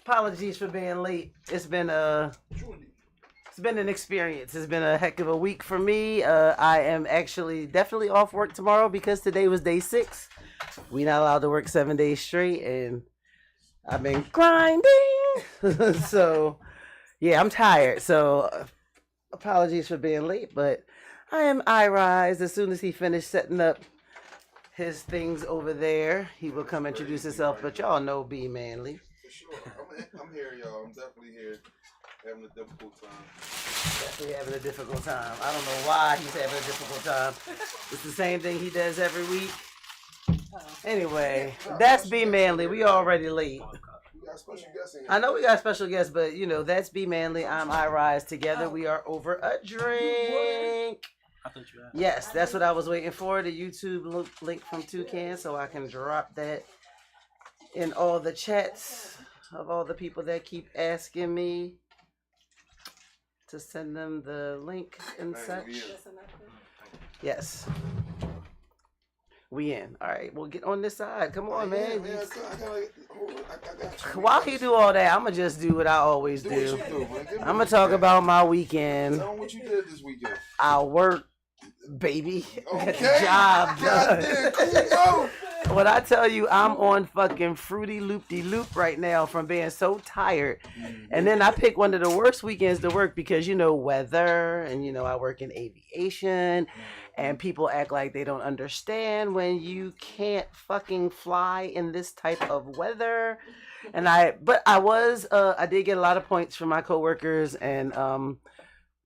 Apologies for being late. It's been an experience. It's been a heck of a week for me. I am actually definitely off work tomorrow because today was day 6. We not allowed to work 7 days straight, and I've been grinding. So yeah, I'm tired. So apologies for being late, but I am Irize. As soon as he finished setting up his things over there, he will come introduce himself. But y'all know B Manley. For sure. I'm here, y'all. I'm definitely here. Having a difficult time. Definitely having a difficult time. I don't know why he's having a difficult time. It's the same thing he does every week. Anyway, that's B Manley. We already late. We got special guests in here. I know we got special guests, but you know, that's B Manley. I'm Irize. Together we are over a drink. Yes, that's what I was waiting for. The YouTube link from Toucan, so I can drop that in all the chats of all the people that keep asking me to send them the link and such. Yes. We in. All right, we'll get on this side. Come on, man. While he do all that, I'm going to just do what I always do. I'm going to talk about my weekend. Tell them what you did this weekend. I work, baby. Okay. Get the job done. Cool, When I tell you I'm on fucking fruity loop-de-loop right now from being so tired. And then I pick one of the worst weekends to work because, you know, weather and, you know, I work in aviation and people act like they don't understand when you can't fucking fly in this type of weather. And I did get a lot of points from my coworkers and,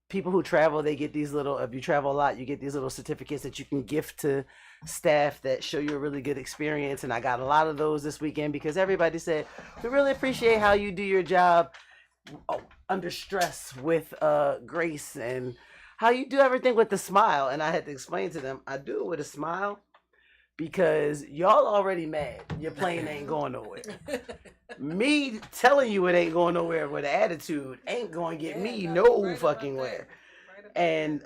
people who travel, they get these little, if you travel a lot, you get these little certificates that you can gift to staff that show you a really good experience. And I got a lot of those this weekend because everybody said, we really appreciate how you do your job under stress with grace and how you do everything with a smile. And I had to explain to them, I do it with a smile because y'all already mad. Your plane ain't going nowhere. Me telling you it ain't going nowhere with an attitude ain't going to get me no fucking where. And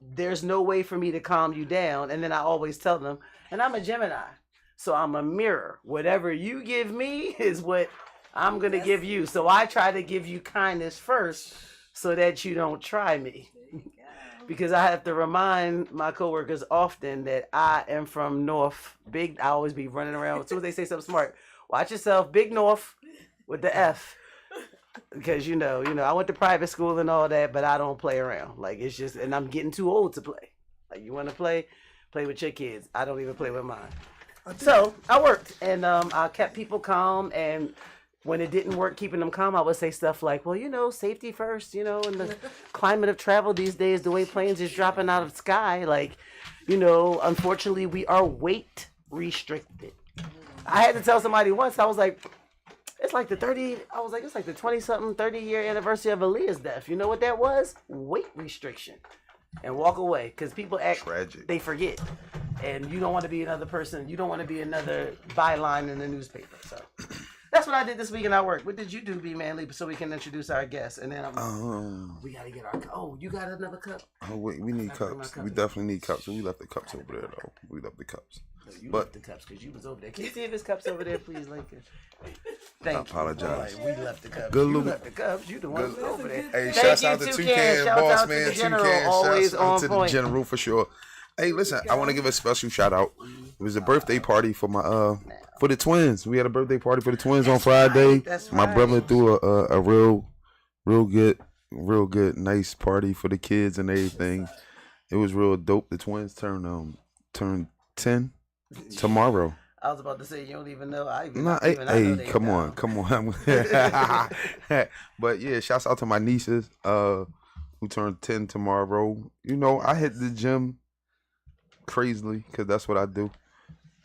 there's no way for me to calm you down. And then I always tell them, and I'm a Gemini, so I'm a mirror. Whatever you give me is what I'm going to give you. So I try to give you kindness first so that you don't try me. Because I have to remind my coworkers often that I am from North. Big, I always be running around. As soon as they say something smart, watch yourself, Big North with the F. Because, you know, I went to private school and all that, but I don't play around. Like, it's just, and I'm getting too old to play. Like, you want to play with your kids. I don't even play with mine. So, I worked, and I kept people calm, and when it didn't work keeping them calm, I would say stuff like, well, you know, safety first, you know, in the climate of travel these days, the way planes is dropping out of the sky, like, you know, unfortunately, we are weight restricted. I had to tell somebody once, I was like, it's like the 20-something, 30-year anniversary of Aaliyah's death. You know what that was? Weight restriction. And walk away. Because people act, tragic. They forget. And you don't want to be another person. You don't want to be another byline in the newspaper. So that's what I did this week and I worked. What did you do, B Manley, so we can introduce our guests? And then we got to get our, you got another cup? Oh, wait, we need cups. We definitely need cups. We left the cups over there, though. We left the cups. You left the cups because you was over there. Can you see if his cups over there, please, Lincoln? Thank you. I apologize. Right, we left the cups. Good you left the cups. You the one who's over there. Hey, shouts out to Toucan, boss man. Toucan, always shouts out to point. the general for sure. Hey, listen, I want to give a special shout out. It was a birthday party for my for the twins. We had a birthday party for the twins on Friday. That's my right. brother threw a real good, nice party for the kids and everything. It was real dope. The twins turned 10 tomorrow. I was about to say you don't even know. Come on. But yeah, shouts out to my nieces who turned 10 tomorrow. You know, I hit the gym crazily because that's what I do.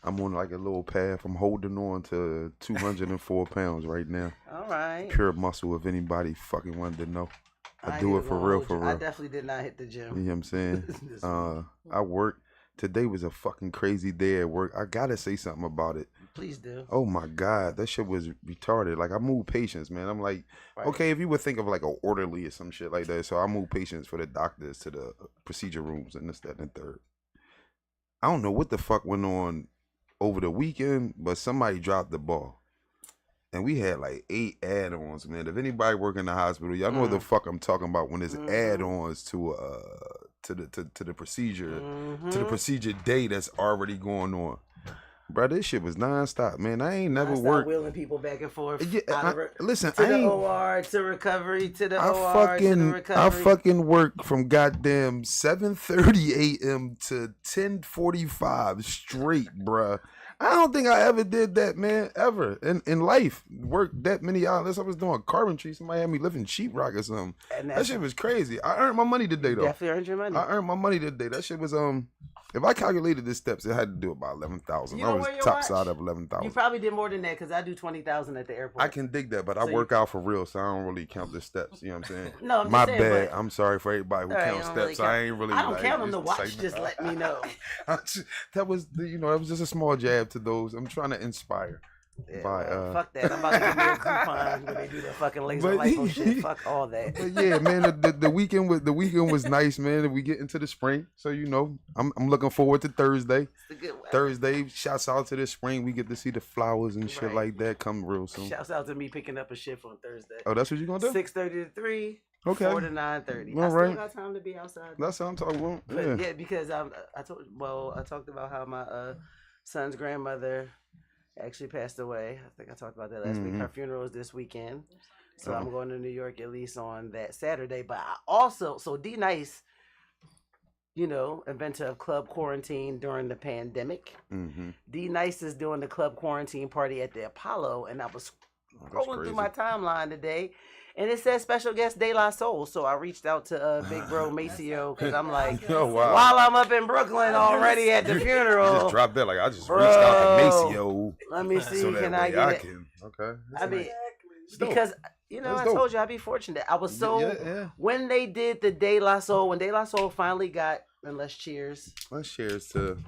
I'm on like a little path. I'm holding on to 204 pounds right now. All right. Pure muscle. If anybody fucking wanted to know, I do it for real. I definitely did not hit the gym. You know what I'm saying? I work. Today was a fucking crazy day at work. I gotta say something about it. Please do. Oh my God, that shit was retarded. Like I move patients, man. I'm like, right. Okay, if you would think of like an orderly or some shit like that. So I move patients for the doctors to the procedure rooms and this, that, and the third. I don't know what the fuck went on over the weekend, but somebody dropped the ball. and we had like 8 add-ons, man. If anybody work in the hospital, y'all know what the fuck I'm talking about when there's add-ons to the procedure, to the procedure day that's already going on. Bro, this shit was nonstop, man. I ain't never worked wheeling people back and forth. Yeah, listen, to I the ain't, OR to recovery to the I OR to the recovery. I fucking work from goddamn 7:30 a.m. to 10:45 straight, bruh. I don't think I ever did that, man, ever in life. Worked that many hours. Unless I was doing carpentry. Somebody had me lifting sheetrock or something. That shit was crazy. I earned my money today, though. Definitely earned your money. I earned my money today. That shit was If I calculated the steps, it had to do about 11,000. I was top side of 11,000. You probably did more than that because I do 20,000 at the airport. I can dig that, but I work out for real, so I don't really count the steps. You know what I'm saying? No, I'm my just saying, bad. I'm sorry for everybody who counts steps. Really I ain't really. I don't count them to watch. Just let me know. That was just a small jab to those. I'm trying to inspire. Yeah, fuck that. I'm about to give me a coupon when they do that fucking laser lipo shit. Fuck all that. But yeah, man, the weekend was nice, man. We get into the spring, so I'm looking forward to Thursday. It's the good weather. Thursday, shouts out to the spring. We get to see the flowers and shit like that come real soon. Shouts out to me picking up a shift on Thursday. Oh, that's what you gonna do? 6:30 to 3. Okay. 4 to 9:30. All I right. still got time to be outside. That's what I'm talking about. But yeah, because I talked about how my son's grandmother actually passed away. I think I talked about that last week. Her funeral is this weekend. So I'm going to New York at least on that Saturday. But I also, so D Nice, inventor of Club Quarantine during the pandemic. D Nice is doing the Club Quarantine party at the Apollo. And I was scrolling through my timeline today. And it says special guest De La Soul. So I reached out to Big Bro Maceo because I'm like, while I'm up in Brooklyn already at the funeral. You just dropped that. Like, I just reached out to Maceo. Let me see. So can I get it? Okay. I mean, because, I told you I'd be fortunate. I was when they did the De La Soul, when De La Soul finally got, and let's cheers. Let's cheers to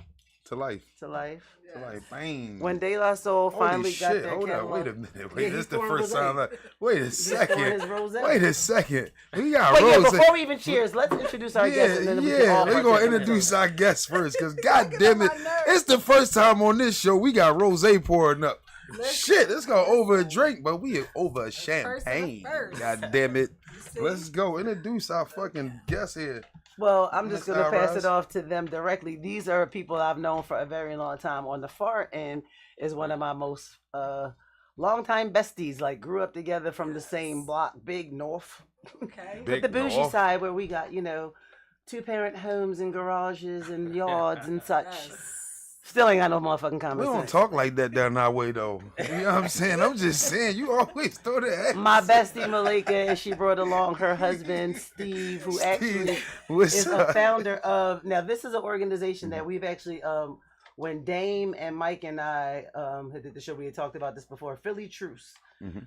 life. To life. To life. Bang. When De La Soul finally got that Hold catalog. on, wait a minute. This is the first time. Wait a second. Wait a second. We got rose. Yeah, before we even cheers, let's introduce our guests. And then we're going to introduce our guests first. Because, God damn it, it's the first time on this show we got rose pouring up. Shit, let's go over a drink, but we over a champagne. God damn it. Let's go introduce our fucking guests here. Well, I'm just going to pass it off to them directly. These are people I've known for a very long time. On the far end is one of my most longtime besties. Like, grew up together from the same block, Big North. Okay. But the bougie side where we got, 2-parent homes and garages and yards and such. Yes. Still ain't got no motherfucking common sense. We don't talk like that down our way, though. You know what I'm saying? I'm just saying, you always throw that. My bestie, Malika, and she brought along her husband, Steve, who actually is a founder of... Now, this is an organization that we've actually... when Dame and Mike and I did the show, we had talked about this before, Philly Truce.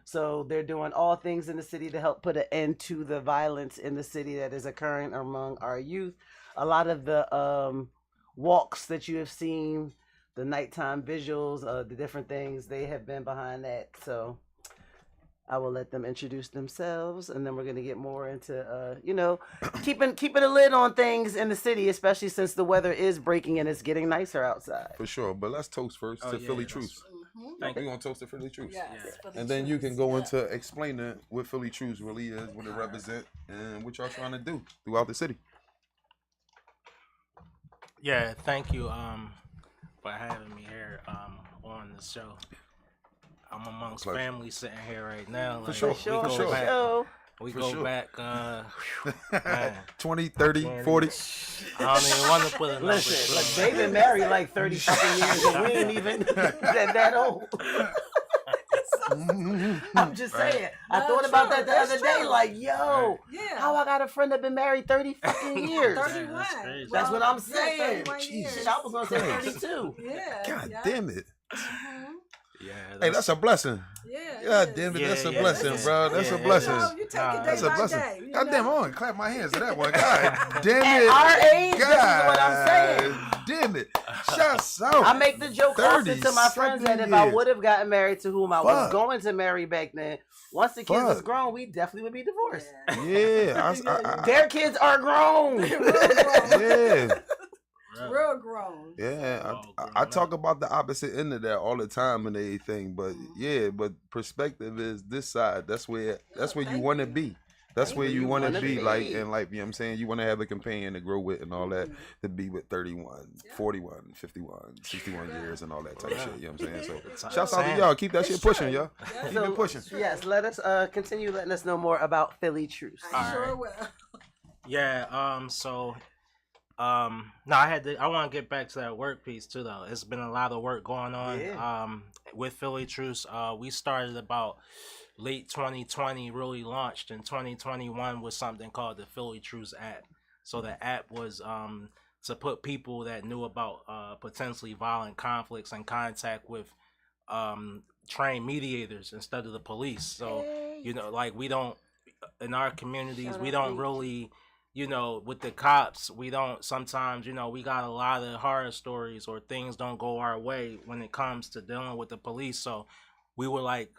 So they're doing all things in the city to help put an end to the violence in the city that is occurring among our youth. A lot of the... walks that you have seen, the nighttime visuals, the different things, they have been behind that. So I will let them introduce themselves, and then we're going to get more into, keeping a lid on things in the city, especially since the weather is breaking and it's getting nicer outside. For sure, but let's toast first to Philly Truce. We're going to toast to Philly Truce. Yes, and then you can go into explaining what Philly Truce really is, what it represents, and what y'all trying to do throughout the city. Yeah, thank you for having me here on the show. I'm amongst family sitting here right now. For sure. We go back 20, 30, 40. I don't even want to put a number. Listen, they've been married like 30 fucking years and we ain't even that old. I'm just saying. I thought about that the other day. Like, yo, how I got a friend that been married 30 fucking years. 31. That's what I'm saying. Jesus. I was gonna say 32. Yeah. God damn it. Yeah. Hey, that's a blessing. Yeah. God damn it, that's a blessing, bro. That's a blessing. You take it day That's a by blessing. day, God damn, I want to clap my hands to that one. God damn At it. our age, this is God what I'm saying. damn it. Shouts out. I make the joke often to my friends that if I would have gotten married to whom I was going to marry back then, once the kids was grown, we definitely would be divorced. Yeah. Their kids are grown. Yeah. Real grown. Yeah, I talk about the opposite end of that all the time and everything, but but perspective is this side. That's where you want to be. That's where you want to be, like, and like, you know what I'm saying? You want to have a companion to grow with and all that, to be with 31, 41, 51, 61 years and all that type shit, you know what I'm saying? So, shouts out to y'all. Keep that shit pushing, y'all. Keep it pushing. Yes, let us continue letting us know more about Philly Truce. I sure will. Yeah, no, I want to get back to that work piece too, though. It's been a lot of work going on with Philly Truce. We started about late 2020, really launched in 2021 with something called the Philly Truce app. So the app was to put people that knew about potentially violent conflicts in contact with trained mediators instead of the police. So, like, we don't, in our communities, we don't really, with the cops, we don't sometimes, we got a lot of horror stories or things don't go our way when it comes to dealing with the police. So we were like,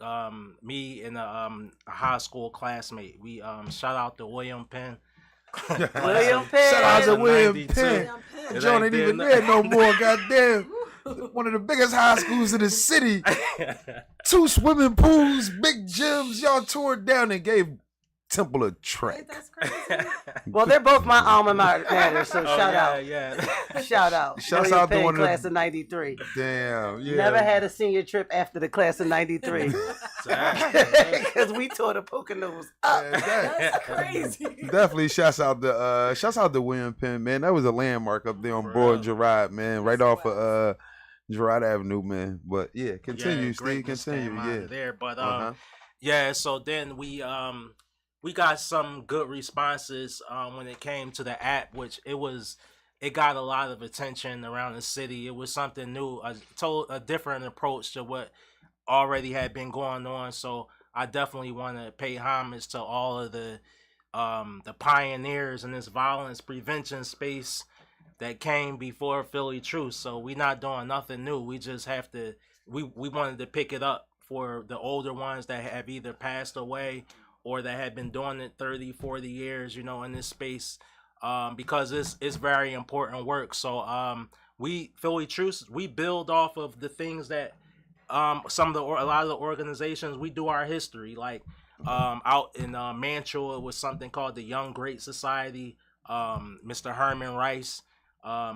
me and a high school classmate, we shout out to William Penn. William Penn. Shout out to William Penn. John ain't even there no more, goddamn. One of the biggest high schools in the city. 2 swimming pools, big gyms. Y'all tore it down and gave Temple a track. That's crazy. Well, they're both my alma mater, so shout out. Yeah. Shout out. Shouts William out to Penn, one of the- class of 93. Damn, yeah. Never had a senior trip after the class of 93. Because we tore the Poconos up. That's crazy. Definitely shouts out to William Penn, man. That was a landmark up there on Broad Gerard, man. Right off of Gerard Avenue, man. But yeah, continue, Steve. Continue. Yeah. There, but so then we got some good responses when it came to the app, which it got a lot of attention around the city. It was something new, a different approach to what already had been going on. So I definitely want to pay homage to all of the pioneers in this violence prevention space that came before Philly Truce. So we not doing nothing new. We just have to, we wanted to pick it up for the older ones that have either passed away or that had been doing it 30, 40 years, in this space, because it's very important work. So Philly Truce, we build off of the things that a lot of the organizations, we do our history. Like out in Mantua, it was something called the Young Great Society. Mr. Herman Rice,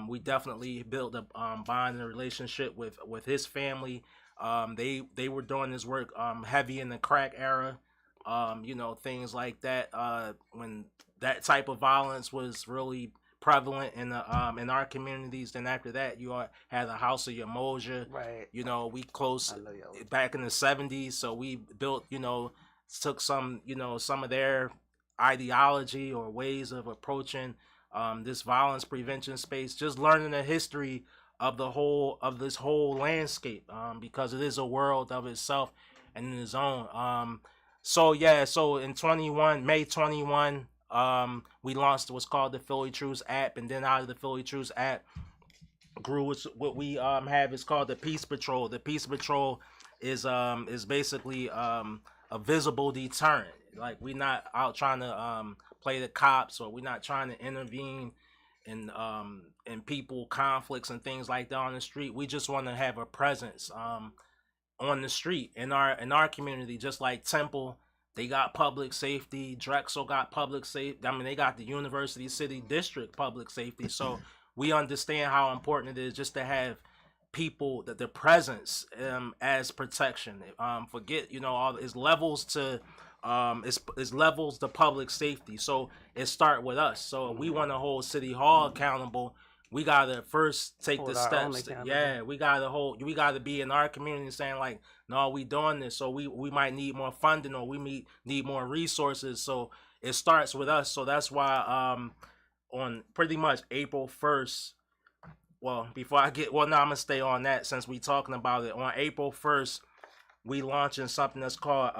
we definitely built a bond and a relationship with his family. They were doing this work heavy in the crack era. Things like that, when that type of violence was really prevalent in our communities. Then after that, you had the House of Yamoja. Right. We closed back in the 70s, so we built, took some of their ideology or ways of approaching this violence prevention space, just learning the history of this whole landscape, because it is a world of itself and in its own. So in May 21, we launched what's called the Philly Truce app, and then out of the Philly Truce app grew what we have is called the Peace Patrol. The Peace Patrol is basically a visible deterrent. Like, we're not out trying to play the cops, or we're not trying to intervene in people conflicts and things like that on the street. We just want to have a presence on the street in our community. Just like Temple, they got public safety. Drexel got public safety. I mean, they got the University City District public safety. So we understand how important it is just to have people, that the presence as protection. Forget, all is levels to is levels to public safety. So it start with us. So if we want to hold City Hall accountable, we gotta first take the steps. We gotta be in our community saying, like, no, we doing this. So we might need more funding, or we need more resources. So it starts with us. So that's why on pretty much April 1st. Well, I'm gonna stay on that since we talking about it. On April 1st, we launching something that's called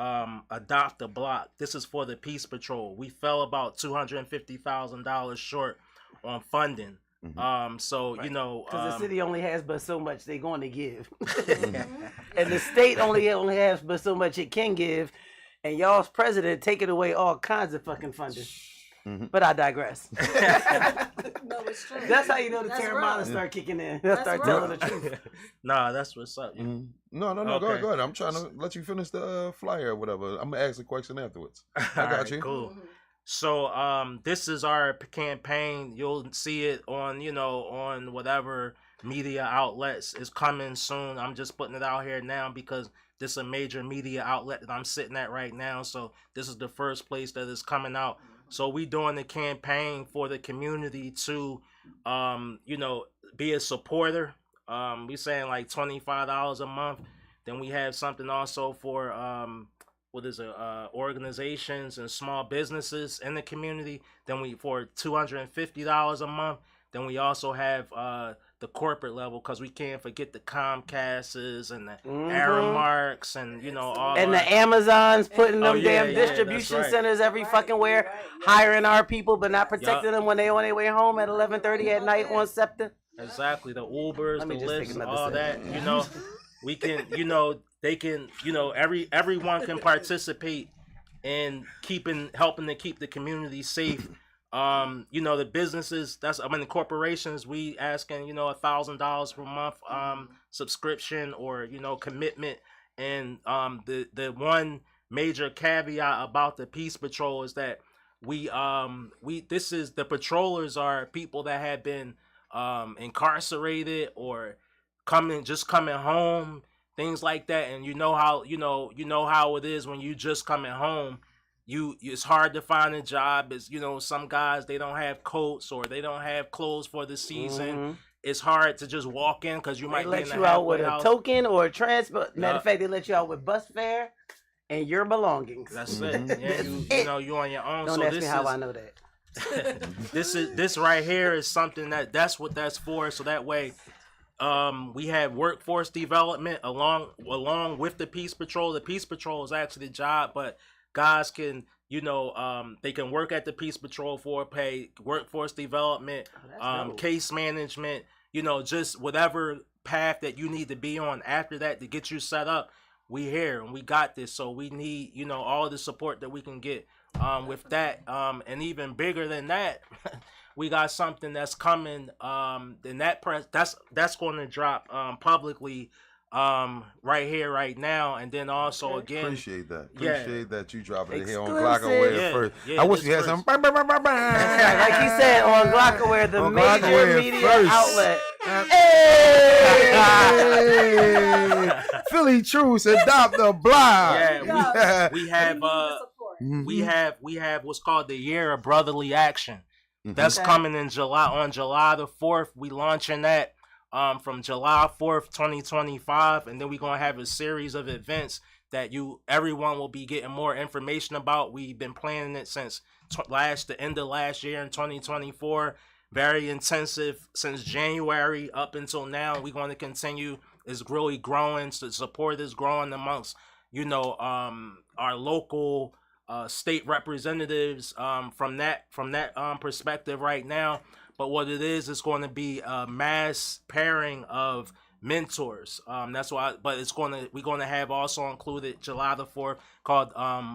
Adopt a Block. This is for the Peace Patrol. We fell about $250,000 short on funding. So, right. Because the city only has but so much they're going to give. And the state only has but so much it can give. And y'all's president taking away all kinds of fucking funding. But I digress. No, it's true. That's how you know the That's Terramana real. start kicking in. They'll That's start real. telling the truth. Nah, that's what's up. No. Go Okay. ahead. I'm trying to let you finish the flyer or whatever. I'm gonna ask a question afterwards. I got Alright, you. Cool. So this is our campaign. You'll see it on on whatever media outlets. Is coming soon. I'm just putting it out here now because this is a major media outlet that I'm sitting at right now. So this is the first place that is coming out. So we doing the campaign for the community to be a supporter. We saying like $25 a month. Then we have something also for organizations and small businesses in the community. Then we for $250 a month. Then we also have the corporate level because we can't forget the Comcasts and the Aramarks and all And the Amazons putting them yeah, damn yeah, distribution that's right. centers every fucking where, hiring our people but not protecting them when they on their way home at 11:30 at night on SEPTA. Exactly, the Ubers, Let me the just take Lyfts, another all sip. that. We can, they can, everyone can participate in helping to keep the community safe. The businesses, the corporations, we asking, $1,000 per month subscription or commitment. And the one major caveat about the Peace Patrol is that the patrollers are people that have been incarcerated or coming home, things like that. And you know how it is when you just coming home. It's hard to find a job. Is some guys, they don't have coats or they don't have clothes for the season. It's hard to just walk in because you might They be in let the you out with halfway a house. token or a transfer. Matter of fact, they let you out with bus fare and your belongings. That's it. Yeah, you on your own. Don't So ask this me how is I know that. this right here is something that's what that's for. So that way, we have workforce development along with the Peace Patrol. The Peace Patrol is actually the job, but guys can they can work at the Peace Patrol for pay, workforce development, case management, just whatever path that you need to be on after that to get you set up. We here and we got this, so we need all the support that we can get with that, and even bigger than that. We got something that's coming, and that's going to drop publicly right here, right now, and then also again. Appreciate that. Yeah. Appreciate that you dropping it here on Exclusive. Glockaware first. Yeah, I wish we had this some. That's right. Like he said on Glockaware, the On major Glockaware media first. outlet. Hey! Philly Truce, adopt the block. Yeah, we have Mhm. we have what's called the Year of Brotherly Action. That's Okay. coming in July. On July the 4th, we launching that from July 4th, 2025, and then we're gonna have a series of events that everyone will be getting more information about. We've been planning it since the end of last year in 2024. Very intensive since January up until now. We're going to continue. It's really growing. So support is growing amongst our local state representatives from that perspective right now. But what it is, it's going to be a mass pairing of mentors. That's why. But we're going to have also included July the 4th called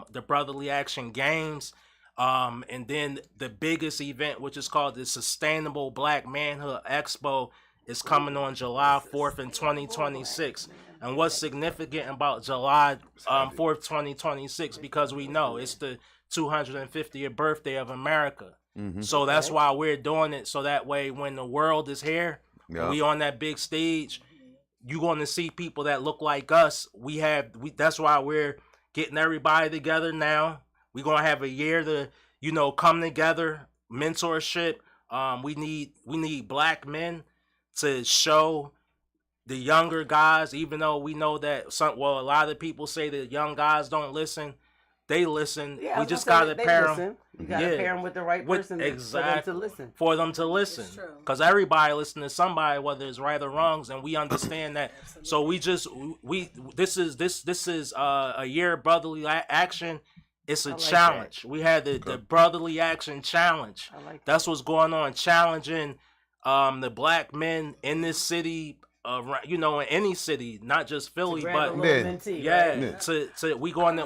the Brotherly Action Games. And then the biggest event, which is called the Sustainable Black Manhood Expo, is coming on July 4th in 2026. And what's significant about July 4th, 2026, because we know it's the 250th birthday of America. Mhm. So that's why we're doing it. So that way, when the world is here, Yeah. we on that big stage, you're going to see people that look like us. That's why we're getting everybody together now. We're going to have a year to, come together, mentorship. We need black men to show the younger guys, even though we know that a lot of people say that young guys don't listen. They listen. Yeah, We just got to pair them. You got to pair them with the right person exactly, for them to listen. It's true. Because everybody listen to somebody, whether it's right or wrongs, and we understand that. So this is a year of brotherly action. It's a challenge. We had the Brotherly Action Challenge. I like That's what's going on, challenging the black men in this city, in any city, not just Philly, but mentee, right? we going to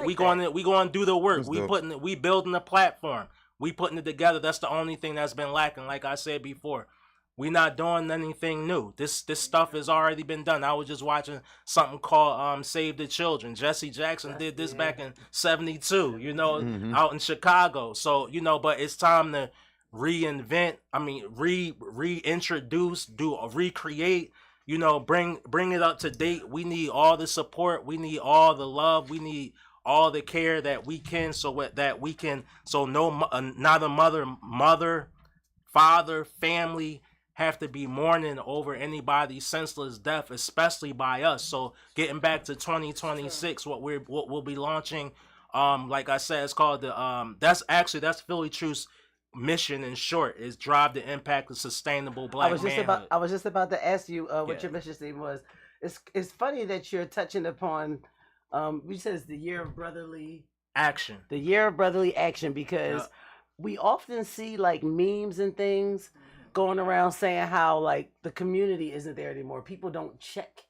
do the work. That's dope. We building the platform. We putting it together. That's the only thing that's been lacking. Like I said before, we not doing anything new. This stuff has already been done. I was just watching something called Save the Children. Jesse Jackson did this back in '72. You know, out in Chicago. So you know, but it's time to reinvent. I mean, reintroduce, recreate. You know, bring it up to date. We need all the support. We need all the love. We need all the care that we can, so not a mother, father, family have to be mourning over anybody's senseless death, especially by us. So getting back to 2026, what we'll be launching, like I said, it's called the that's Philly Truth's mission in short, is drive the impact of sustainable black manhood. I was just about to ask you what your mission statement was. It's funny that you're touching upon we said it's the year of brotherly action. The year of brotherly action, because we often see like memes and things going around saying how like the community isn't there anymore. People don't check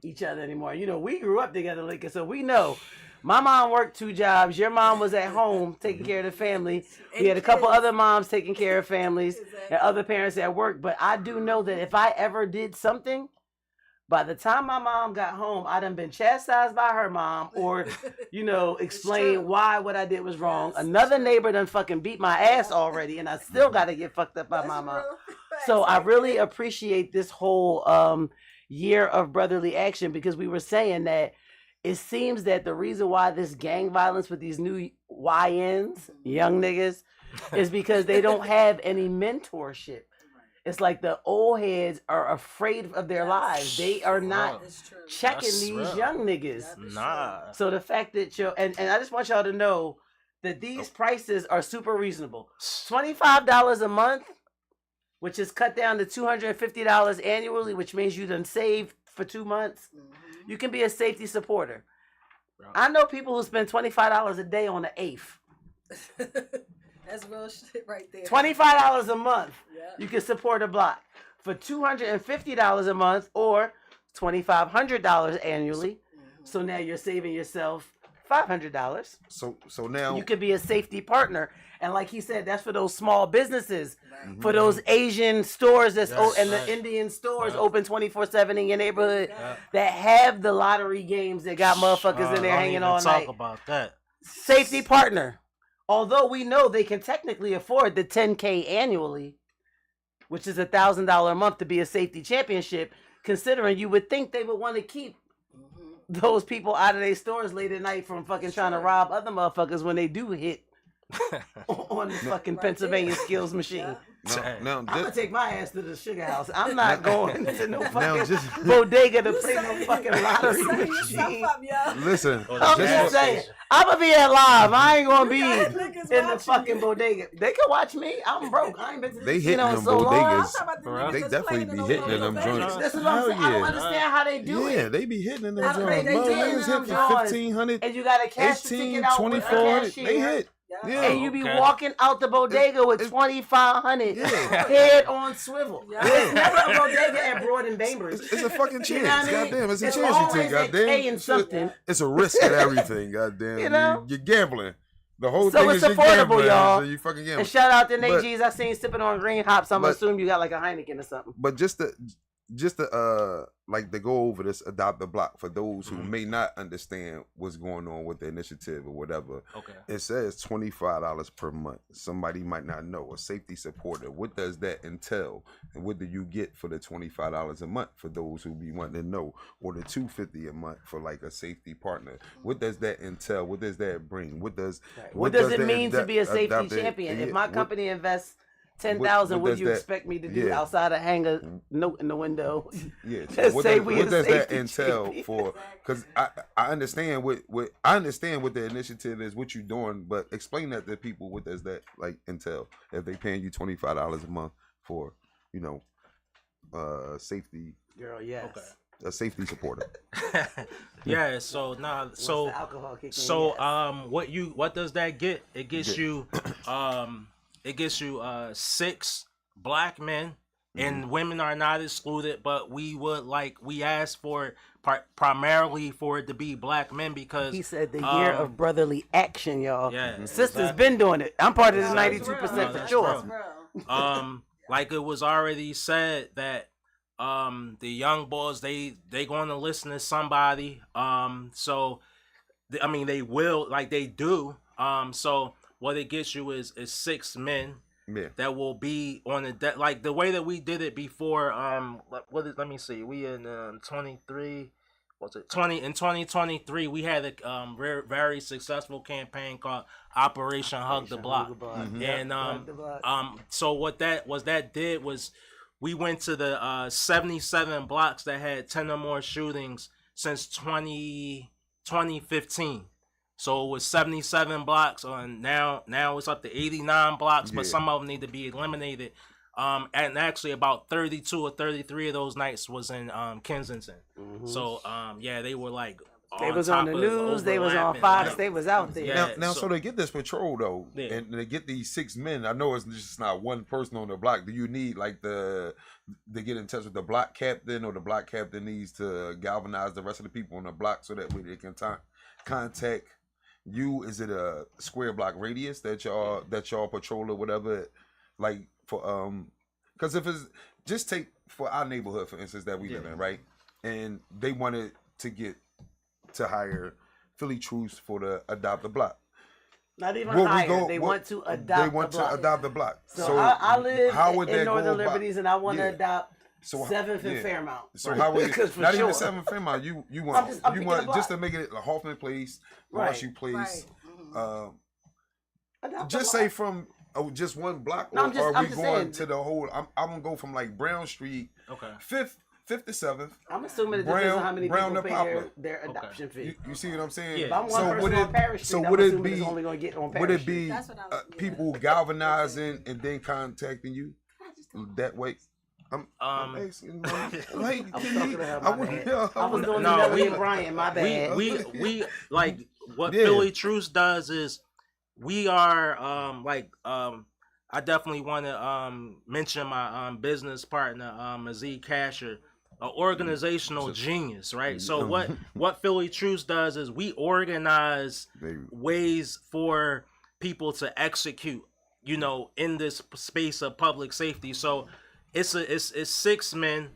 each other anymore. You know, we grew up together, like, so we know. My mom worked 2 jobs. Your mom was at home taking care of the family. We had a couple other moms taking care of families and other parents at work. But I do know that if I ever did something, by the time my mom got home, I done been chastised by her mom or, you know, explain why what I did was wrong. Another neighbor done fucking beat my ass already, and I still got to get fucked up by my mom. So I really appreciate this whole year of brotherly action, because we were saying that it seems that the reason why this gang violence with these new YNs, young niggas, is because they don't have any mentorship. It's like the old heads are afraid of their lives. They are not checking these young niggas. Nah. So the fact that and I just want y'all to know that these prices are super reasonable. $25 a month, which is cut down to $250 annually, which means you done save for 2 months. You can be a safety supporter. I know people who spend $25 a day on the eighth. That's real shit right there. $25 a month, you can support a block. For $250 a month or $2,500 annually. So now you're saving yourself $500. So now you could be a safety partner. And like he said, that's for those small businesses, for those Asian stores and the Indian stores open 24/7 in your neighborhood that have the lottery games that got motherfuckers in there hanging all night. Talk about that. Safety partner. Although we know they can technically afford the $10K annually, which is $1,000 a month to be a safety championship, considering you would think they would want to keep those people out of their stores late at night from fucking trying to rob other motherfuckers when they do hit on the fucking Pennsylvania skills machine. Now, I'm gonna take my ass to the sugar house. I'm not going to no fucking bodega to play no fucking lottery machine. Listen, I'm just saying. I'm gonna be at live. I ain't gonna be in the fucking bodega. They can watch me. I'm broke. I ain't been to the casino in so long. They definitely be hitting in them joints. This is what I'm saying. I don't understand how they do it. Yeah, they be hitting in them joints. They Motherfuckers hit for 1,500, and you gotta cash the ticket out with a 2,400. cashier. They hit. Yeah. And you be walking out the bodega with 2,500 head on swivel. There's never a bodega at Broad and Bainbridge. It's a fucking chance. You know what I mean? Goddamn, it's a chance you take. Goddamn, something. It's a risk at everything. Goddamn, you know, you're gambling. The whole so thing it's is affordable, gambling, y'all. so you fucking gambling. And shout out to Nate G's. I seen sipping on green hops. I'm assuming you got like a Heineken or something. But just to like to go over this adopt the block for those who may not understand what's going on with the initiative or whatever. Okay. It says $25 per month. Somebody might not know. A safety supporter. What does that entail? And what do you get for the $25 a month for those who be wanting to know? Or the $250 a month for like a safety partner. What does that entail? What does that bring? What does it mean to be a safety champion? If my company invests $10,000, what do you expect me to do outside of hang a note in the window? Yeah. So what does that entail for? Because I understand what the initiative is, what you're doing, but explain that to people. What does that like entail? If they paying you $25 a month for, you know, safety. Girl, yes. Okay. A safety supporter. Yeah. So what does that get? It gets you. It gets you 6 black men and women are not excluded, but we asked for it primarily for it to be black men because He said the year of brotherly action, y'all. Yeah, Sisters been doing it. I'm part of the Exactly. 92% No, for that's sure. real. Like it was already said that the young boys they going to listen to somebody. So I mean they will like they do. So what it gets you is 6 men. Yeah. That will be on the like the way that we did it before. Let me see. We in 23. What's it? 2023. We had a very successful campaign called Operation Hug the Block. And so what that did was we went to the 77 blocks that had 10 or more shootings since 2015. So it was 77 blocks on now it's up to 89 blocks, but some of them need to be eliminated. And actually about 32 or 33 of those nights was in Kensington. So they were like they was on the news, they was on Fox, they was out there. Now so they get this patrol though, and they get these 6 men. I know it's just not one person on the block. Do you need like to get in touch with the block captain, or the block captain needs to galvanize the rest of the people on the block so that way they can contact you? Is it a square block radius that y'all patrol or whatever? Like for because if it's just take for our neighborhood for instance that we live in, right? And they wanted to hire Philly Troops for the adopt the block. Not even hire. They want to adopt the block. So I live in Northern Liberties, and I want to adopt 7th and Fairmount. So how would you, not even 7th Fairmount? You want just to make it a Hoffman Place, Marshall Place. Just say from just one block, or are we going to the whole? I'm gonna go from like Brown Street, 5th to 7th. I'm assuming it depends on how many people pay their adoption fee. You see what I'm saying? Yeah. If I'm one person on Parish Street, would it be only gonna get on Parish would it be people galvanizing and then contacting you that way? I'm asking, like, I was doing that with Brian. My bad. We like what Philly Truce does is we are I definitely want to mention my business partner Aziz Casher, an organizational genius, right? So what Philly Truce does is we organize ways for people to execute, in this space of public safety. So it's 6 men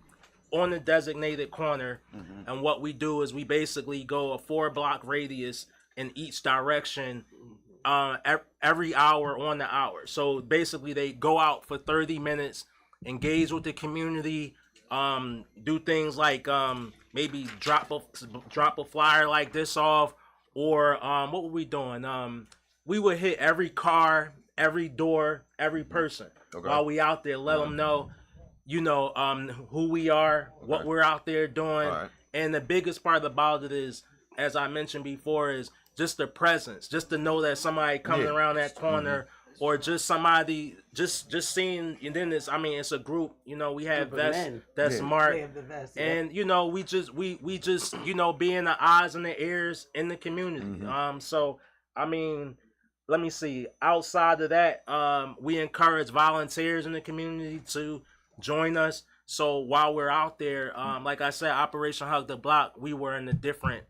on a designated corner, and what we do is we basically go a 4-block radius in each direction every hour on the hour. So basically they go out for 30 minutes, engage with the community, do things like maybe drop a flyer like this off, or what were we doing? We would hit every car, every door, every person while we out there, let them know who we are, what we're out there doing. And the biggest part about it is, as I mentioned before, is just the presence, just to know that somebody coming around that corner, or just somebody just seeing. And then it's a group. We have vests that's marked, and we just being the eyes and the ears in the community. So let me see. Outside of that, we encourage volunteers in the community to join us. So while we're out there, like I said, Operation Hug the Block, we were in different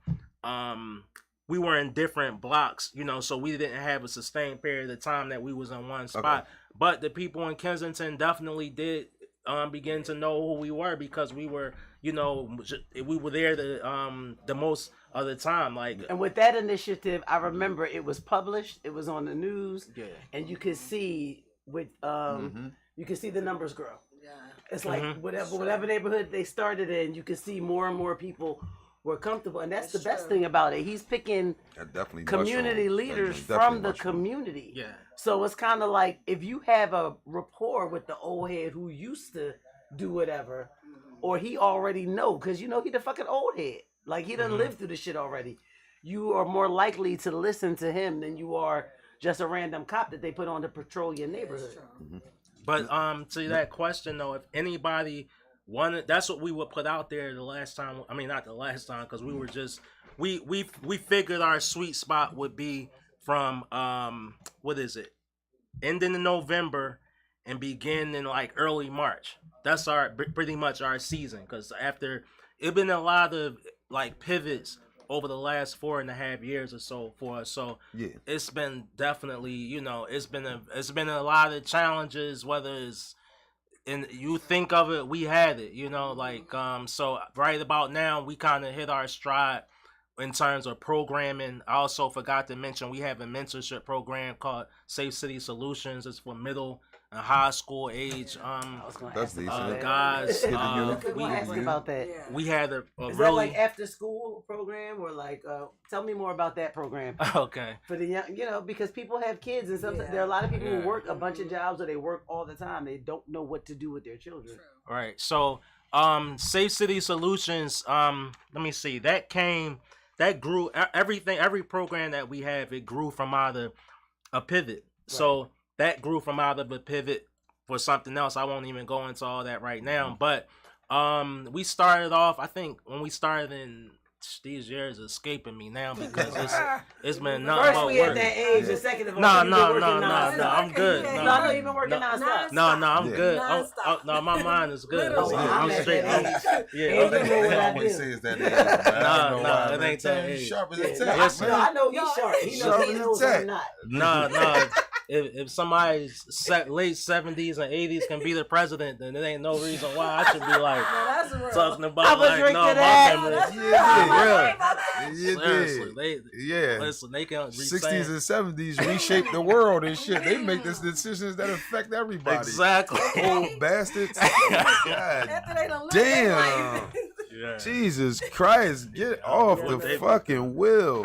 blocks, so we didn't have a sustained period of time that we was in one spot. But the people in Kensington definitely did begin to know who we were, because we were, we were there the most of the time. And with that initiative, I remember it was published, it was on the news, and you could see you can see the numbers grow. It's like whatever neighborhood they started in, you can see more and more people were comfortable, and that's the best thing about it. He's picking community leaders from the community. So it's kind of like if you have a rapport with the old head who used to do whatever, or he already know, because he the fucking old head. Like he done lived through the shit already. You are more likely to listen to him than you are just a random cop that they put on to patrol your neighborhood. But to that question though, if anybody wanted, that's what we would put out there the last time. I mean, not the last time, because we were just we figured our sweet spot would be from what is it, ending in November and begin in like early March. That's our pretty much our season, because after it been a lot of like pivots over the last 4.5 years or so for us. So Yeah. it's been definitely, it's been a lot of challenges, whether it's and you think of it, we had it, so right about now we kind of hit our stride in terms of programming. I also forgot to mention we have a mentorship program called Safe City Solutions. It's for middle and high school age That's decent. guys. We asked about that. We had a Is really that like after school program or like tell me more about that program okay. for the young, because people have kids and sometimes there are a lot of people who work a bunch of jobs or they work all the time. They don't know what to do with their children. Right. So Safe City Solutions, let me see, that grew every program that we have, it grew from out of a pivot. Right. So that grew from out of a pivot for something else. I won't even go into all that right now. But we started off, I think when we started in these years escaping me now because it's been nothing but work. First we at that age, and second of all, no, I'm good. No, I know you've been working nonstop. No, I'm good. No, my mind is good. I'm straight. I always say is that age. No, it ain't that age. Sharp as a tack. No, I know he's sharp. He knows I'm not. No. If somebody's late 70s and 80s can be the president, then there ain't no reason why I should be like talking about like my memories. Seriously, listen, they can 60s and 70s reshape the world and shit. They make these decisions that affect everybody. Exactly. Old bastards. God damn. Yeah. Jesus Christ, get off the fucking wheel.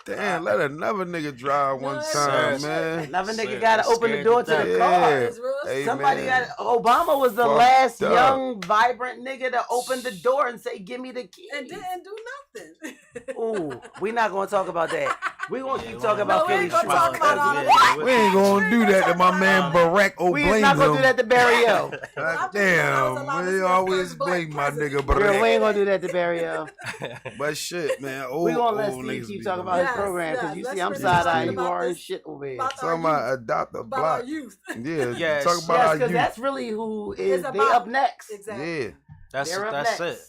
Damn, let another nigga drive one time, man. Another nigga gotta open the door to the car. Hey, somebody man. Obama was the last young, vibrant nigga to open the door and say, "Give me the key." And didn't do nothing. Ooh, we not gonna talk about that. We gonna keep talking about Philly street. We ain't gonna do that to my man Barack Obama. We not gonna do that to Barrio. Damn, we always blame my nigga Barack. Girl, we ain't gonna do that to Barrio. But shit, man. We gonna let Steve keep talking about his program because you see I'm side-eyeing you are and shit over here. Talking about adopt a block. Yeah, talking about our youth. Because that's really who is they up next. Exactly. Yeah. That's it.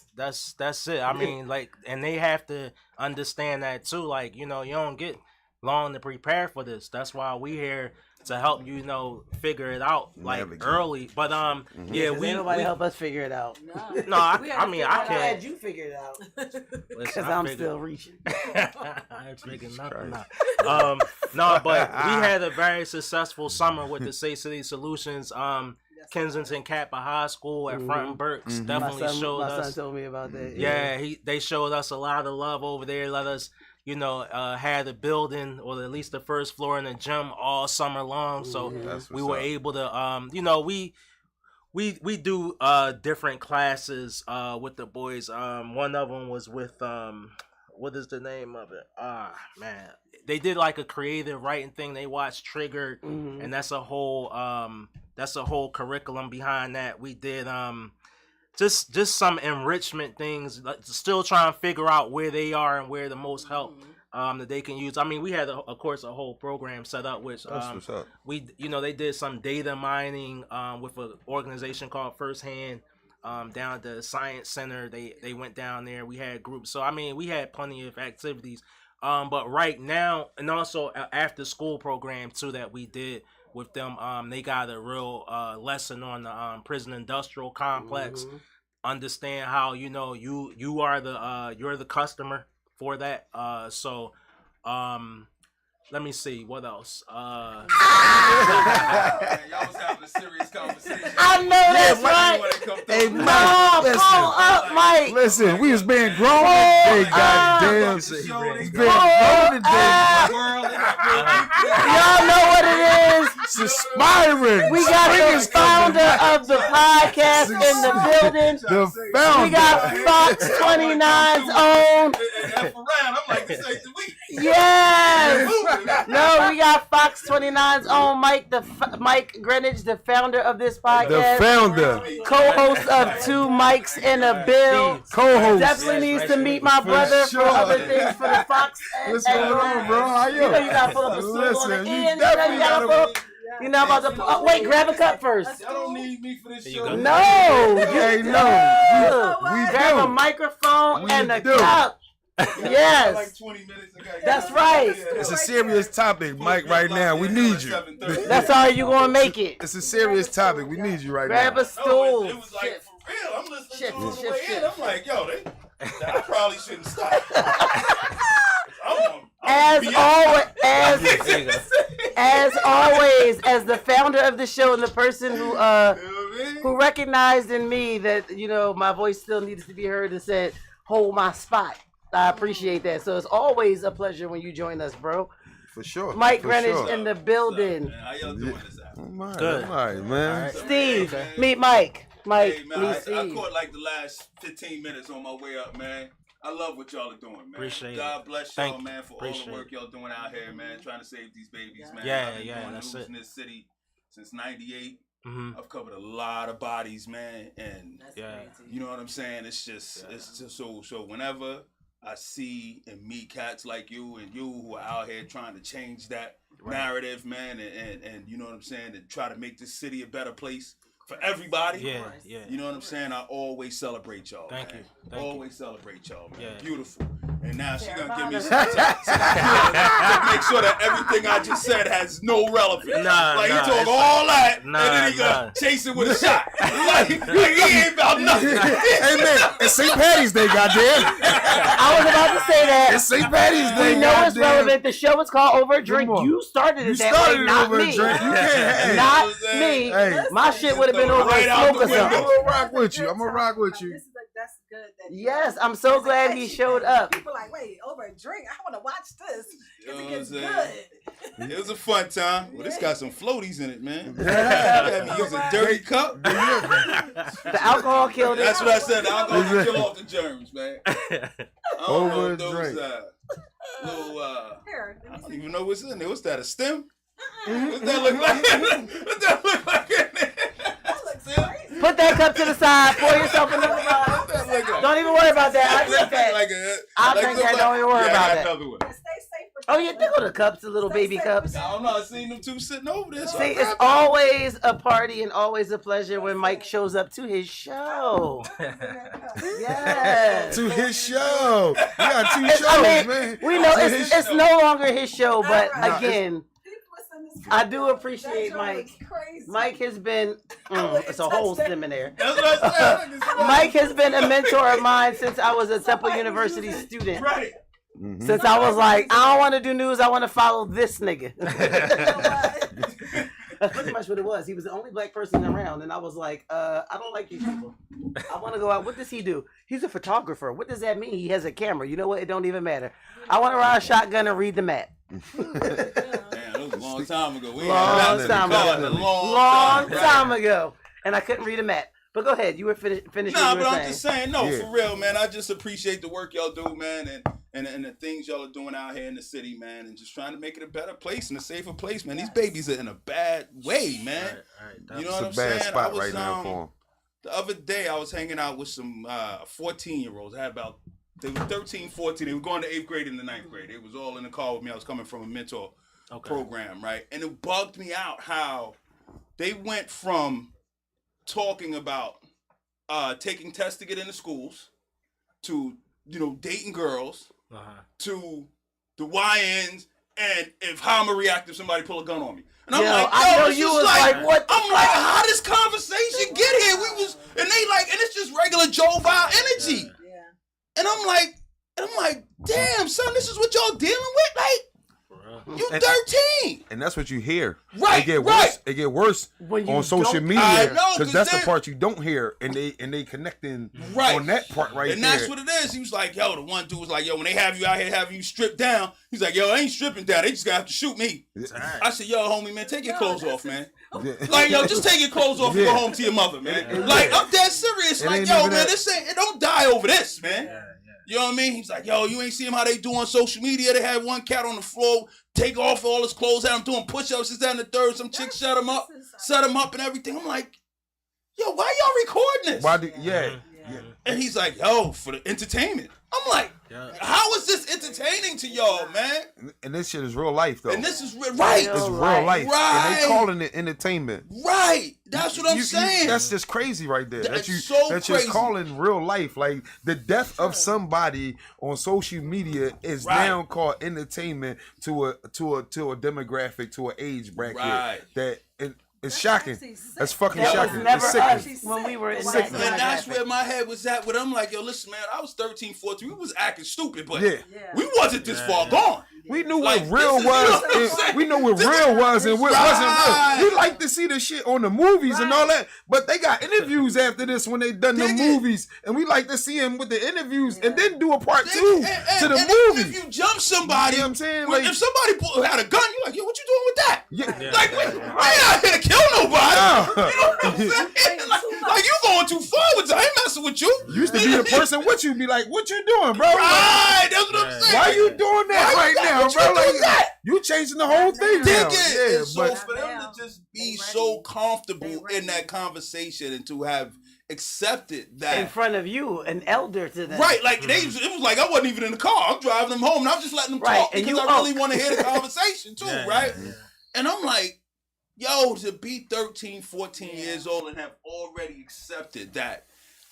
That's it. I mean, like, and they have to understand that too. Like, you don't get long to prepare for this. That's why we here to help figure it out like early. But yeah, we nobody help us figure it out. No, I can't. Glad you figured it out because I'm still reaching. I ain't figuring nothing out. No, but we had a very successful summer with the Safe City Solutions. Kensington Kappa High School at Front and Burks definitely showed us. My son told me about that. Yeah, they showed us a lot of love over there. Let us, had a building or at least the first floor in the gym all summer long. So we were able to, we do different classes with the boys. One of them was with what is the name of it? Man, they did like a creative writing thing. They watched Triggered, and that's a whole curriculum behind that. We did just some enrichment things, still trying to figure out where they are and where the most help that they can use. I mean, we had of course a whole program set up, which we they did some data mining with an organization called First Hand down at the Science Center. They went down there. We had groups, so I mean we had plenty of activities. But right now, and also after school program too that we did with them, they got a real lesson on the prison industrial complex. Understand how you are you're the customer for that. So let me see what else. Y'all was having a serious conversation. I know that's right. Hey, Mom, pull up, Mike. Listen, we was being grown today, goddamn. He's being grown today. Y'all know what it is. It's aspiring. We got the founder of the podcast in the building. The founder. We got Fox 29's own. I'm like, this ain't the week. Yes. No, we got Fox 29's own Mike Greenwich, the founder of this podcast. The founder. Co-host of Two Mics in a Bill. Co-host. Definitely needs to meet my brother for other things for the Fox. What's going on, bro? How you? You gotta pull up a stool on the end. You definitely gotta You know about the wait, grab a cup first. Y'all don't need me for this There you show. go. No, Hey, no. we We grab do. a microphone We and a do. cup. Like Yes, 20 minutes. That's right. It's a serious topic, Mike. Right now, we need you. that's all you gonna make it. It's a serious topic. We need you right Grab now. a stool. It was like, for real. I'm listening Shift, to it on the shift, way shift. in. I'm like, yo, I probably shouldn't stop. As always, as the founder of the show and the person who recognized in me that my voice still needs to be heard and said, "Hold my spot." I appreciate that. So it's always a pleasure when you join us, bro. For sure. Mike for Greenwich sure. in the building. How y'all doing this afternoon? Good. All right, man. All right. Steve, meet Mike. Mike, Hey, man, meet I Steve. caught like the last 15 minutes on my way up, man. I love what y'all are doing, man. Appreciate God bless Thank y'all, you. man, for all Appreciate the work y'all doing out here, man. Trying to save these babies, man. Yeah, I've been yeah, doing that's news it. in this city since '98. Mm-hmm. I've covered a lot of bodies, man, and Yeah. you know what I'm saying. It's just so. Whenever I see and meet cats like you and you who are out here trying to change that narrative, man, and you know what I'm saying, and try to make this city a better place for everybody. Yeah, yeah. You know what I'm saying? I always celebrate y'all. Thank man. you. Thank Always celebrate y'all, man. Yeah. Beautiful. And now she gonna give me some time to make sure that everything I just said has no relevance. He talk all that, and then he gonna chase it with a shot. like he ain't about nothing. Hey man, it's St. Patty's Day, goddamn. I was about to say that. It's St. Patty's Day. We know it's goddamn. relevant. The show is called Over a Drink. Come on. You started it You that started way, it not over a me. drink. You can't. Not Hey. me. Hey. My shit would have been over Right a out smoke or the I'm something. window. gonna rock with you. I'm gonna rock with you. That's good. That Yes, I'm so glad he showed up. People like, wait, over a drink? I want to watch this. You know It what gets I'm good. It was a fun time. Well, this got some floaties in it, man. Had me use a dirty cup. The alcohol killed it. That's what I said. I'm gonna kill off the germs, man. I don't Over know a if those drink. little Here, I don't even know what's in there. What's that? A stem? What's that look like? What's that look like in there? that looks crazy. Put that cup to the side. Pour yourself another glass. What's that look like? Don't even worry about that. I drink that. I'll drink that. Don't even worry about that. Another one. Stay safe with Oh, you think of the cups, the little baby cups. I don't know. I seen them two sitting over there. So See, I it's grabbed always a party and always a pleasure when Mike shows up to his show. Yes. To his show. We got two shows, I mean, man. we know To his it's no longer his show, but Nah, again, I do appreciate Mike. Mike has been, it's a whole seminary. That's what I said. Mike has been a mentor of mine since I was a Temple University student. Right. Mhm. Since I was like, I don't want to do news, I want to follow this nigga. That's pretty much what it was. He was the only black person around, and I was like, I don't like these people. I want to go out. What does he do? He's a photographer. What does that mean? He has a camera. You know what? It don't even matter. I want to ride a shotgun and read the map. Damn, that was a long time ago. We Long ain't time got ago. a Long time ago. And I couldn't read a map. But go ahead. You were finishing Nah, what you but were I'm saying. just saying, no, Yeah. for real, man. I just appreciate the work y'all do, man, and the things y'all are doing out here in the city, man, and just trying to make it a better place and a safer place, man. These babies are in a bad way, man. You know It's what a I'm bad saying? spot right now for him. The other day, I was hanging out with some 14-year-olds. They were 13, 14. They were going to 8th grade and the 9th grade. They was all in the car with me. I was coming from a mentor program, right? And it bugged me out how they went from talking about taking tests to get into schools to, dating girls to the YNs and how I'm gonna react if somebody pull a gun on me. And I'm like, I know it's you just was like, what the I'm like, how this conversation get here? And it's just regular Joe Bow energy. Yeah. And I'm like, damn, son, this is what y'all dealing with? Like, you 13. And that's what you hear. Right, It get right. worse. It get worse When you on social don't- media I know, because that's the then- part you don't hear, and they connecting Right. on that part right And there. that's what it is. He was like, yo, the one dude was like, yo, when they have you out here having you stripped down, he's like, yo, I ain't stripping down. They just gonna have to shoot me. I said, yo, homie, man, take your clothes off, man. Like, yo, just take your clothes off and go home to your mother, man. Like, I'm dead serious. It Like, ain't yo, even man, that- it don't die over this, man. You know what I mean? He's like, yo, you ain't see him how they do on social media. They had one cat on the floor, take off all his clothes, had him doing push-ups, this, that, and the third. Some chick set him up and everything. I'm like, yo, why y'all recording this? Why? Yeah. And he's like, yo, for the entertainment. I'm like, how is this entertaining to y'all, man? And this shit is real life, though. And this is right. It's real life. Right. And they calling it entertainment. Right. That's what I'm saying. That's just crazy right there. That's you're crazy. calling real life. Like the death of somebody on social media is now called entertainment to a demographic, to an age bracket it's shocking. That's fucking shocking. That was never it's us when we were in and that. that's where my head was at with I'm like, yo, listen, man, I was 13, 14. We was acting stupid, but Yeah. we wasn't this far gone. We knew Like, what real was. We knew what real was and what wasn't real. We like to see the shit on the movies and all that, but they got interviews after this when they done the movies, and we like to see them with the interviews and then do a part 2 to the movie. If you jump somebody, you know what I'm saying? Like, if somebody had a gun, you're like, yo, what you doing with that? Like, I ain't out here to kill nobody. You know what I'm saying? Like, you going too far with that. I ain't messing with you. Used to be the person with you, be like, what you doing, bro? Right, that's what I'm saying. Why you doing that right now, bro? Like, you changing the whole thing now. Yeah, so for them to just be so comfortable in that conversation and to have accepted that in front of you, an elder to them. Right, like it was like I wasn't even in the car. I'm driving them home and I'm just letting them talk because I really want to hear the conversation too, right? And I'm like, yo, to be 13, 14 years old and have already accepted that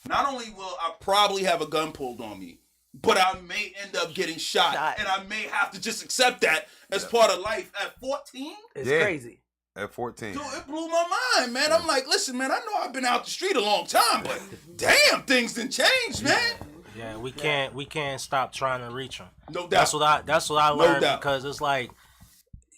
not only will I probably have a gun pulled on me, but I may end up getting shot. And I may have to just accept that as part of life at 14. It's crazy. At 14. Dude, it blew my mind, man. I'm like, listen, man, I know I've been out the street a long time, but damn, things done changed, man. Yeah, we can't stop trying to reach them. No doubt. That's what I learned because it's like,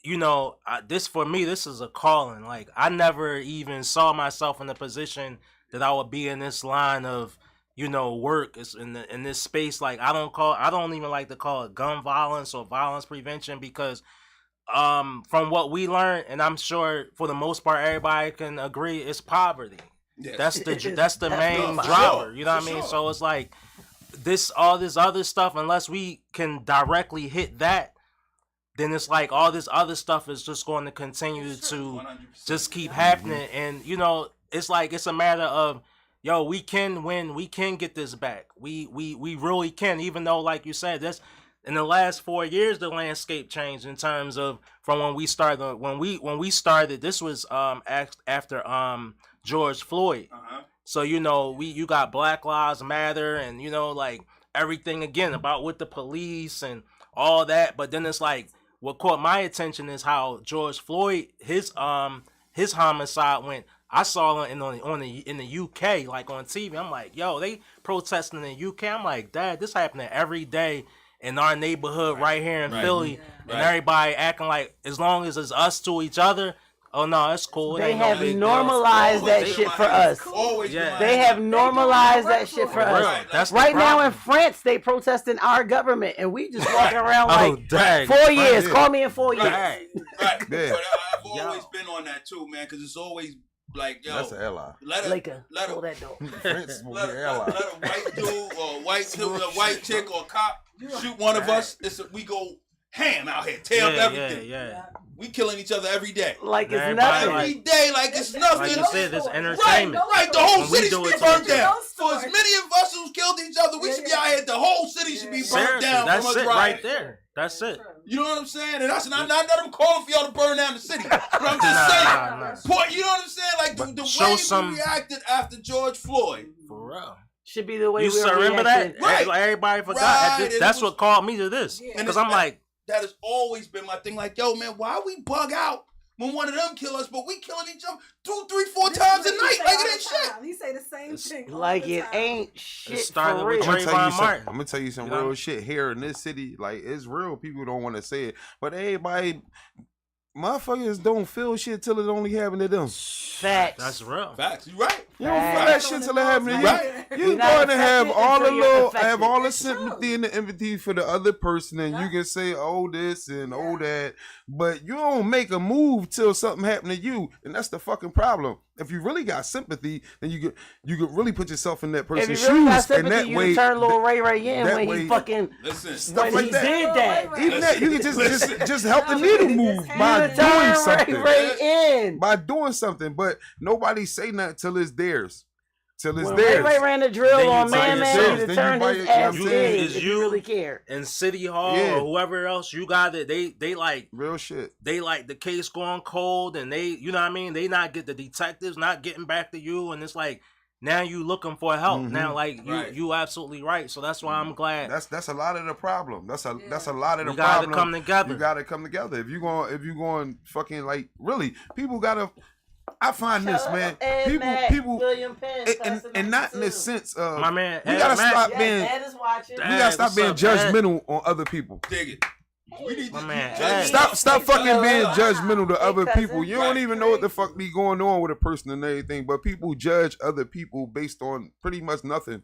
you know, this for me, this is a calling. Like, I never even saw myself in the position that I would be in this line of, you know, work is in this space. Like, I don't even like to call it gun violence or violence prevention because from what we learned, and I'm sure for the most part everybody can agree, it's poverty. Yes. That's the main driver. You know what I mean? So it's like all this other stuff, unless we can directly hit that, then it's like all this other stuff is just going to continue to just keep happening. And you know, it's like it's a matter of, yo, we can win, we can get this back. We really can, even though, like you said, this in the last 4 years the landscape changed in terms of from when we started. When we started, this was after George Floyd. So you know, you got Black Lives Matter and you know, like everything again about with the police and all that. But then it's like what caught my attention is how George Floyd his homicide went. I saw it in the UK, like on TV. I'm like, yo, they protesting in the UK. I'm like, Dad, this happening every day in our neighborhood right here in Philly, and everybody acting like as long as it's us to each other. Oh no, it's cool. They have normalized that shit for us. They have normalized that shit for us. That's right now in France, they protesting our government, and we just walking around like 4 years. Call me in 4 years. Right. But I've always been on that too, man, because it's always like, yo, that's an ally. Let a white dude or a white chick or cop shoot one of us. We go ham out here, tear up everything. Yeah. We killing each other every day. Like it's nothing. Every day, like it's nothing. Like you said, it's entertainment. Right. The whole city should be burnt down. For as many of us who's killed each other, we should be out here. The whole city should be burnt down. That's from us it right there. That's it. You know what I'm saying? And that's not that I'm calling for y'all to burn down the city. But I'm just saying. Point. You know what I'm saying? Like the way we reacted after George Floyd. For real. Should be the way you remember that? Right. Like everybody forgot. That's what called me to this. Because I'm like, that has always been my thing. Like, yo, man, why we bug out when one of them kill us, but we killing each other 2, 3, 4 times a night? Like it ain't shit. He say the same thing. Like it ain't shit. It started with I'm Martin. gonna tell you some real shit here in this city. Like it's real. People don't want to say it, but everybody, motherfuckers don't feel shit till it only happened to them. Facts. That's real. Facts. You right. You don't feel that shit till it happened to you. You're going to have all the sympathy and the empathy for the other person, and you can say, oh, this and oh, that, but you don't make a move till something happened to you, and that's the fucking problem. If you really got sympathy, then you could really put yourself in that person's shoes. If you really got and sympathy, that you way, turn Lil Ray in when he fucking stuff when like he that. did that. Even that, you can just help the needle move by doing something. Ray in. By doing something, but nobody say nothing till it's theirs. till it's When theirs. Ray ran the drill Then you on buy Man Man, yourself. you'd Then have you turned buy his it, ass you in know what I'm saying? Is if you you- really care. in City Hall Yeah. or whoever else, you got it. They like Real shit. they like the case going cold, and they, you know what I mean. They not get the detectives not getting back to you, and it's like now you looking for help. Mhm. Now like Right. you absolutely right. So that's why I'm glad. That's a lot of the problem. That's a lot of the We gotta problem. come together. You gotta come together. If you going fucking like really, people gotta. I find this, man. People, William Penn, and not in the sense of My man, we Ed gotta Mack. stop Yes, being. Ed is watching. We Ed, gotta stop what's being up, Ed? judgmental on other people. Dig it. We need My to man, judge- Ed. Stop fucking being judgmental to Hey, other cousin. people. You don't even know what the fuck be going on with a person and everything, but people judge other people based on pretty much nothing.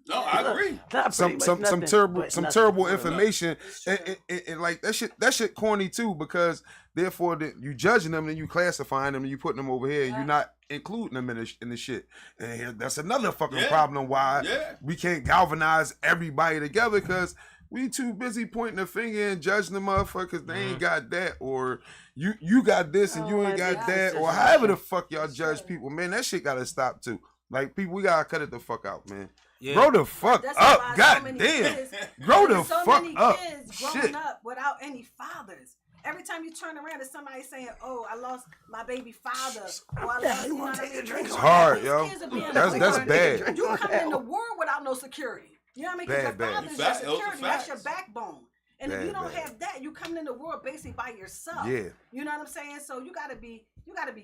No, I agree. Not Some pretty much nothing, terrible but some nothing. terrible information and like that shit corny too, because therefore you judging them and you classifying them and you putting them over here and you're not including them in the shit. And here, that's another fucking Yeah. problem why Yeah. we can't galvanize everybody together, because we too busy pointing the finger and judging the motherfuckers. They ain't got that, or you got this and you Oh ain't my got God, that, it's or just however the like- fuck y'all judge people. Man, that shit gotta stop too. Like, people, we gotta cut it the fuck out, man. Yeah. Grow the fuck That's up, why so god many damn. kids- Grow the there's so fuck many up. kids growing Shit. up without any fathers. Every time you turn around, there's somebody saying, "Oh, I lost my baby father," or "I lost." You know what I mean? It's hard, These yo. kids are being That's born. bad. You come in the world without no security. You know what I mean? Because your Bad. father's your Facts. Those are security. That's your facts. backbone. And if Bad, you don't bad. have that, you come in the world basically by yourself. Yeah. You know what I'm saying? So you gotta be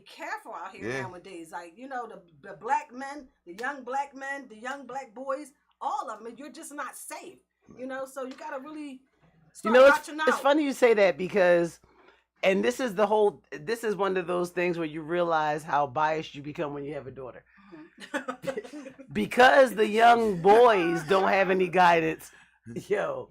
careful out here Yeah. nowadays. Like, you know, the black men, the young black men, the young black boys, all of them, you're just not safe. You know, so you gotta really You start know, watching out. it's funny you say that because, and this is one of those things where you realize how biased you become when you have a daughter. Because the young boys don't have any guidance, yo,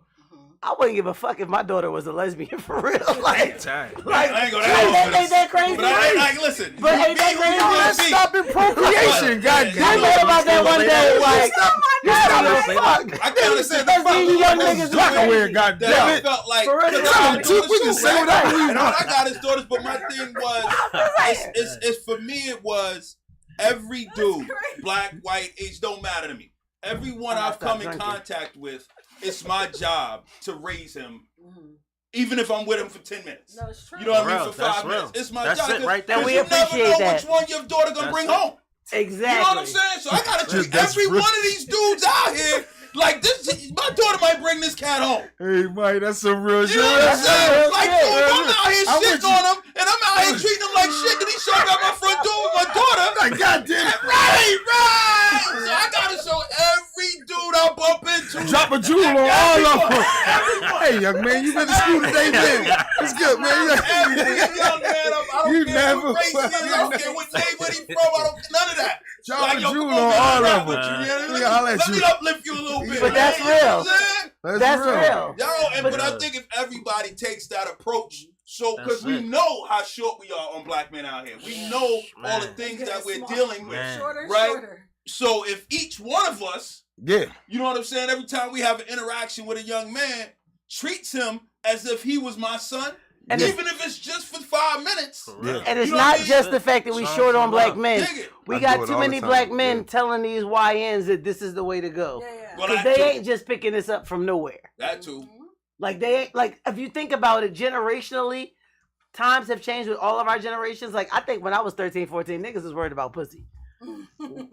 I wouldn't give a fuck if my daughter was a lesbian for real. Like, Dang. I ain't gonna ain't that crazy? But I ain't like, listen. But ain't that crazy? Let's stop procreation, god I damn thought it. about that one day, like, Fuck. I can't understand the That's fuck. these young niggas Black crazy. aware, god That damn I it. felt like, For real, because for I real. got daughters We can too, say right? whatever we And want. I got his daughters, but my thing was, it's for me, it was every dude, crazy. black, white, age, don't matter to me. Everyone I'm gonna I've stop come in drinking. contact with, it's my job to raise him, Mhm. even if I'm with him for 10 minutes. No, it's true. You know what I Real, mean? For that's 5 minutes. real. It's my That's job. it right there. And we you never appreciate know that. which one your daughter gonna That's bring it. home. Exactly. You know what I'm saying? So I gotta treat That's every real. one of these dudes out here like this. My daughter might bring this cat home. Hey, Mike, that's some real shit. You know what I'm saying? Like, Yeah, dude, I'm out here I'm with shitting on him, and I'm out here treating him like shit. Then he showed up at my front door with my daughter. Like, god damn it. Right. So I gotta show every dude I bump into. Drop a jewel on all of them. Hey, young man, you been to school today, man? It's good, man. Every young man, I don't You care never what race he is, I don't care what neighborhood he from, I don't none of that. Drop Like, a yo, jewel come on man, all rap of with them. you, man. Yeah, I'll let Let me you. uplift you a little bit. But that's man. You know real. what I'm saying? That's real. Yo, But- but I think if everybody takes that approach, so because That's we it. know how short we are on black men out here, we know all the Man. things It's that we're small. dealing with. Man. Shorter, Right? shorter. So if each one of us, Yeah. you know what I'm saying, every time we have an interaction with a young man, treats him as if he was my son, And even if it's just for 5 minutes. For real. And it's You know what not I mean? just the fact that we Show short some on black love. men. Dig it. We I got do it too all many the black time, men yeah. telling these YNs that this is the way to go. Yeah, yeah. Well, Because that they too. ain't just picking this up from nowhere. That too. Like they ain't like if you think about it generationally, times have changed with all of our generations. Like I think when I was 13, 14, niggas was worried about pussy.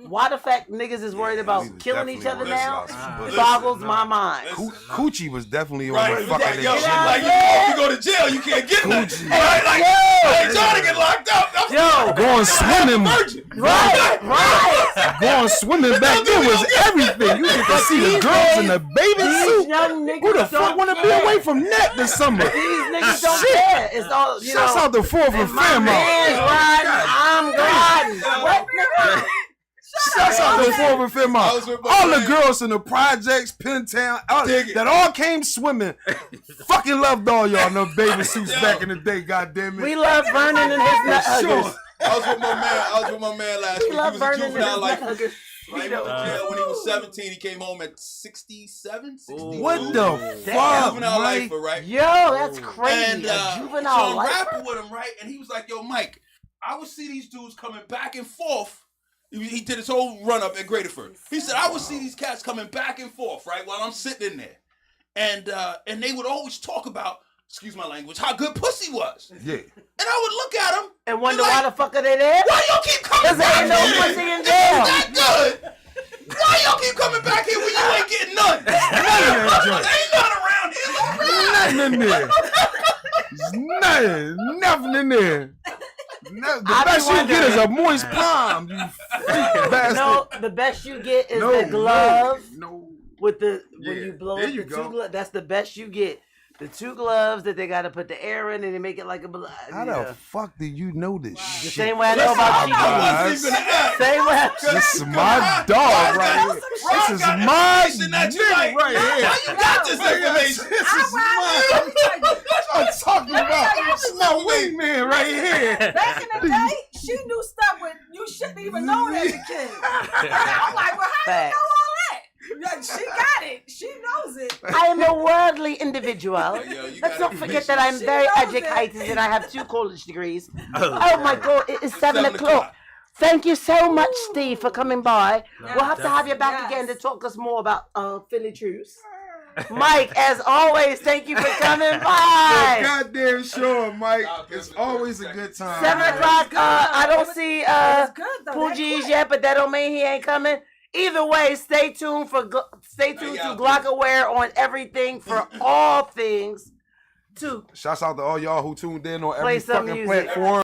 Why the fact niggas is worried we about was killing each other definitely now worried about some pussy. boggles Listen, my no. mind. Listen. Coochie was definitely on Right, the you fucking got, yo, nigga shit, shit. like if you go to jail, you can't get nothing. Coochie. Right? Like, Yo! I ain't trying to get locked up. I'm Yo, Going swimming, virgin. right. going swimming back there was everything. You get to see the these girls days- in the baby These suit. young niggas Who the fuck don't want to be care. away from that this summer? These niggas don't Shit. care. It's all you Shouts know. out to 4th and If my Fairmont. man's riding, I'm riding. What nigga? Shouts out to 4th and I Fairmont. was with my All the man. girls in the projects, Pentown, Dig it. that all came swimming. Fucking loved all y'all in the baby suits back in the day, goddamn it. We love Vernon and his nut Sure. huggers. I was with my man last We week. He love was a Vernon and his juvenile nut life. huggers. Right, he went to jail when he was 17. He came home at 67, 62. What the fuck, Juvenile Mike? lifer, right? Yo, that's crazy. And A so juvenile I'm life. rapping with him, right? And he was like, yo, Mike, I would see these dudes coming back and forth He did his whole run up at Greaterford. He said, I would see these cats coming back and forth, right, while I'm sitting in there. And they would always talk about, excuse my language, how good pussy was. Yeah. And I would look at them and wonder why the fuck are they there? Why y'all keep coming back here? Because there ain't no pussy in jail. That good. Why y'all keep coming back here when you ain't getting none? Ain't none around here. Nothing in there. Nothing in there. The best you get is a moist palm, you freak bastard. No, the best you get is the glove with the when you blow there up you the go. 2 gloves. That's the best you get. The 2 gloves that they gotta put the air in and they make it like a blood. How the fuck did you know this The shit? same way I know about cheating. Same way. This is my dog right here. This is my nigga right here. How you got this information? This is my. That's what I'm talking about. This is my wingman right here. Back in the day, she knew stuff when you shouldn't even know it as a kid. I'm like, well, how do you know all that? Like, she got it. She knows it. I am a worldly individual. Yo, Let's not forget that I'm very educated and I have 2 college degrees. Oh my God, it is 7 o'clock. Thank you so much, Steve, for coming by. We'll have to have you back again to talk us more about Philly Truce. Mike, as always, thank you for coming by. Goddamn sure, Mike. It's always a good time. 7 o'clock. I don't see Poojies yet, but that don't mean he ain't coming. Either way, stay tuned to Glockaware on everything for all things. Shouts out to all y'all who tuned in on Play every some fucking music. platform.